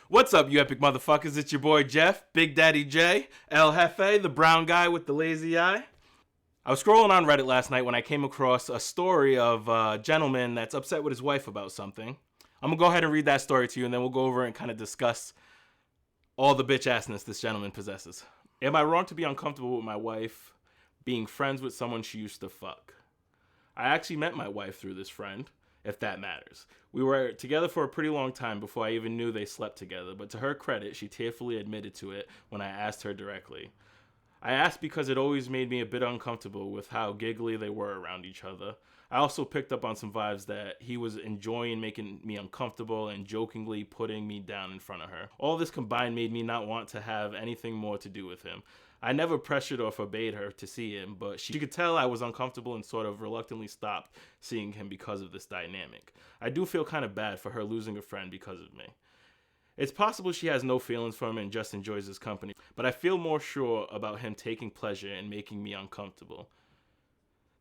What's up, you epic motherfuckers? It's your boy Jeff, Big Daddy J, El Jefe, the brown guy with the lazy eye. I was scrolling on Reddit last night when I came across a story of a gentleman that's upset with his wife about something. I'm gonna go ahead and read that story to you, and then we'll go over and kind of discuss all the bitch assness this gentleman possesses. Am I wrong to be uncomfortable with my wife being friends with someone she used to fuck? I actually met my wife through this friend, if that matters. We were together for a pretty long time before I even knew they slept together, but to her credit, she tearfully admitted to it when I asked her directly. I asked because it always made me a bit uncomfortable with how giggly they were around each other. I also picked up on some vibes that he was enjoying making me uncomfortable and jokingly putting me down in front of her. All this combined made me not want to have anything more to do with him. I never pressured or forbade her to see him, but she could tell I was uncomfortable and sort of reluctantly stopped seeing him because of this dynamic. I do feel kind of bad for her losing a friend because of me. It's possible she has no feelings for him and just enjoys his company, but I feel more sure about him taking pleasure in making me uncomfortable.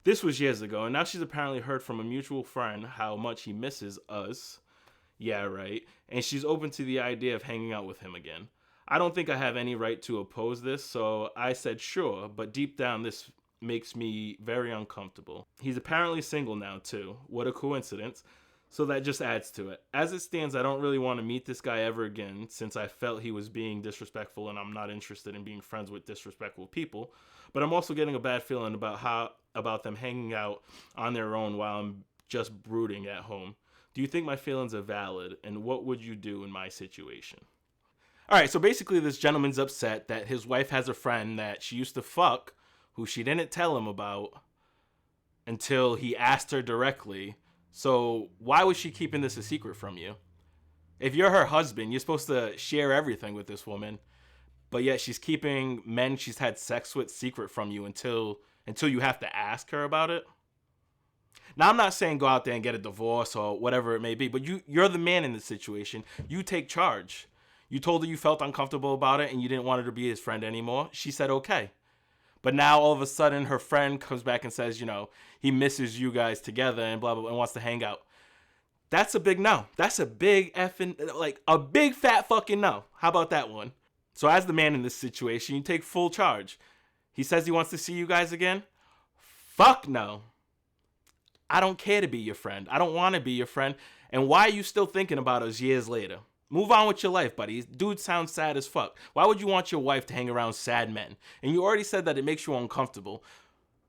This was years ago, and now she's apparently heard from a mutual friend how much he misses us. Yeah, right. And she's open to the idea of hanging out with him again. I don't think I have any right to oppose this, so I said sure, but deep down this makes me very uncomfortable. He's apparently single now too. What a coincidence. So that just adds to it. As it stands, I don't really want to meet this guy ever again since I felt he was being disrespectful and I'm not interested in being friends with disrespectful people. But I'm also getting a bad feeling about them hanging out on their own while I'm just brooding at home. Do you think my feelings are valid, and what would you do in my situation? All right, so basically this gentleman's upset that his wife has a friend that she used to fuck who she didn't tell him about until he asked her directly. So why was she keeping this a secret from you? If you're her husband, you're supposed to share everything with this woman, but yet she's keeping men she's had sex with secret from you until you have to ask her about it. Now, I'm not saying go out there and get a divorce or whatever it may be, but you're the man in this situation. You take charge. You told her you felt uncomfortable about it and you didn't want her to be his friend anymore. She said okay. But now all of a sudden her friend comes back and says, he misses you guys together and blah, blah, blah, and wants to hang out. That's a big no. That's a big a big fat fucking no. How about that one? So as the man in this situation, you take full charge. He says he wants to see you guys again. Fuck no. I don't care to be your friend. I don't want to be your friend. And why are you still thinking about us years later? Move on with your life, buddy. Dude sounds sad as fuck. Why would you want your wife to hang around sad men? And you already said that it makes you uncomfortable.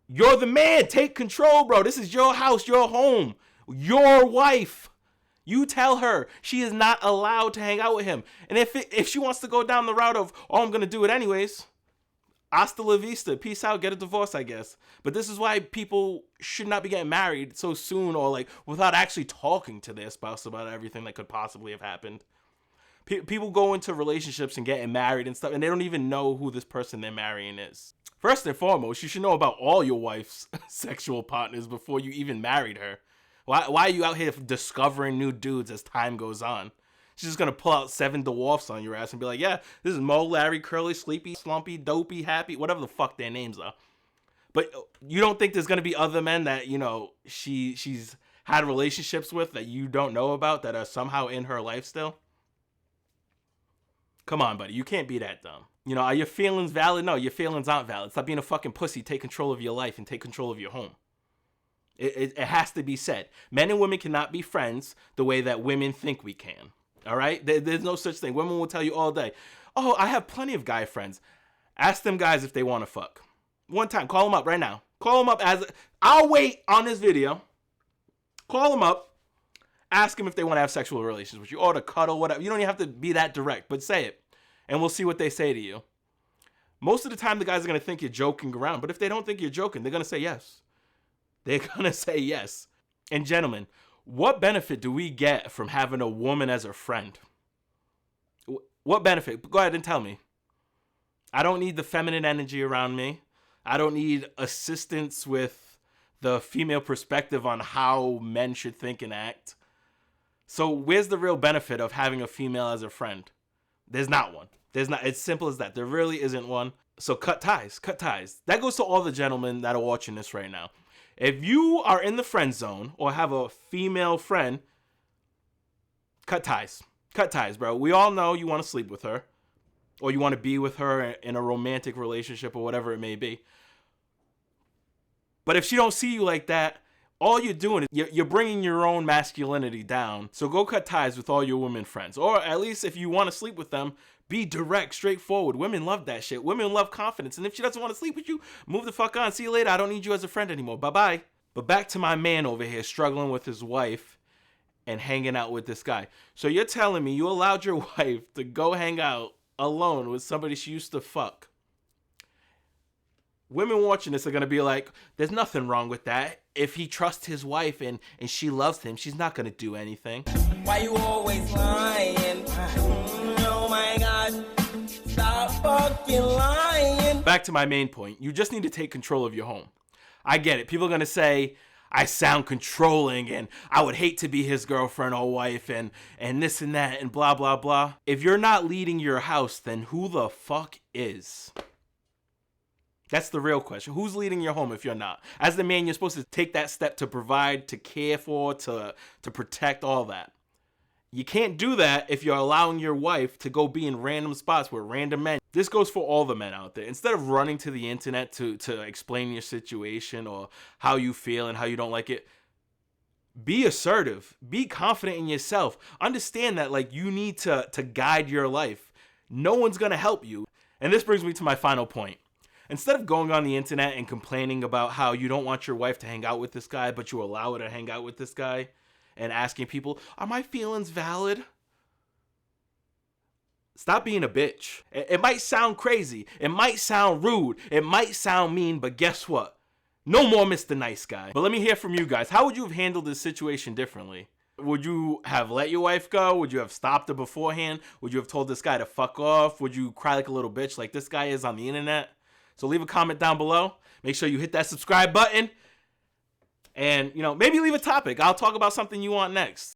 You're the man. Take control, bro. This is your house, your home, your wife. You tell her she is not allowed to hang out with him. And if she wants to go down the route of, I'm going to do it anyways, hasta la vista, peace out, get a divorce, I guess. But this is why people should not be getting married so soon or without actually talking to their spouse about everything that could possibly have happened. People go into relationships and getting married and stuff, and they don't even know who this person they're marrying is. First and foremost, you should know about all your wife's sexual partners before you even married her. Why are you out here discovering new dudes as time goes on? She's just going to pull out 7 dwarfs on your ass and be like, yeah, this is Mo, Larry, Curly, Sleepy, Slumpy, Dopey, Happy, whatever the fuck their names are. But you don't think there's going to be other men that, she's had relationships with that you don't know about that are somehow in her life still? Come on, buddy. You can't be that dumb. Are your feelings valid? No, your feelings aren't valid. Stop being a fucking pussy. Take control of your life and take control of your home. It has to be said. Men and women cannot be friends the way that women think we can. All right? There's no such thing. Women will tell you all day, oh, I have plenty of guy friends. Ask them guys if they want to fuck. One time. Call them up right now. Call them up I'll wait on this video. Call them up. Ask them if they want to have sexual relations with you or to cuddle, whatever. You don't even have to be that direct, but say it. And we'll see what they say to you. Most of the time, the guys are going to think you're joking around. But if they don't think you're joking, they're going to say yes. They're going to say yes. And gentlemen, what benefit do we get from having a woman as a friend? What benefit? Go ahead and tell me. I don't need the feminine energy around me. I don't need assistance with the female perspective on how men should think and act. So where's the real benefit of having a female as a friend? There's not one. There's not. It's simple as that. There really isn't one. So cut ties. Cut ties. That goes to all the gentlemen that are watching this right now. If you are in the friend zone or have a female friend, cut ties. Cut ties, bro. We all know you want to sleep with her, or you want to be with her in a romantic relationship or whatever it may be. But if she don't see you like that, all you're doing is you're bringing your own masculinity down. So go cut ties with all your women friends. Or at least if you want to sleep with them, be direct, straightforward. Women love that shit. Women love confidence. And if she doesn't want to sleep with you, move the fuck on. See you later. I don't need you as a friend anymore. Bye-bye. But back to my man over here struggling with his wife and hanging out with this guy. So you're telling me you allowed your wife to go hang out alone with somebody she used to fuck. Women watching this are going to be like, there's nothing wrong with that. If he trusts his wife and she loves him, she's not going to do anything. Why you always lying? Oh my God. Stop fucking lying. Back to my main point. You just need to take control of your home. I get it. People are going to say, I sound controlling and I would hate to be his girlfriend or wife and this and that and blah, blah, blah. If you're not leading your house, then who the fuck is? That's the real question. Who's leading your home if you're not? As the man, you're supposed to take that step to provide, to care for, to protect, all that. You can't do that if you're allowing your wife to go be in random spots with random men. This goes for all the men out there. Instead of running to the internet to explain your situation or how you feel and how you don't like it, be assertive. Be confident in yourself. Understand that like you need to guide your life. No one's going to help you. And this brings me to my final point. Instead of going on the internet and complaining about how you don't want your wife to hang out with this guy, but you allow her to hang out with this guy, and asking people, are my feelings valid? Stop being a bitch. It might sound crazy. It might sound rude. It might sound mean, but guess what? No more Mr. Nice Guy. But let me hear from you guys. How would you have handled this situation differently? Would you have let your wife go? Would you have stopped her beforehand? Would you have told this guy to fuck off? Would you cry like a little bitch like this guy is on the internet? So leave a comment down below. Make sure you hit that subscribe button. And, maybe leave a topic. I'll talk about something you want next.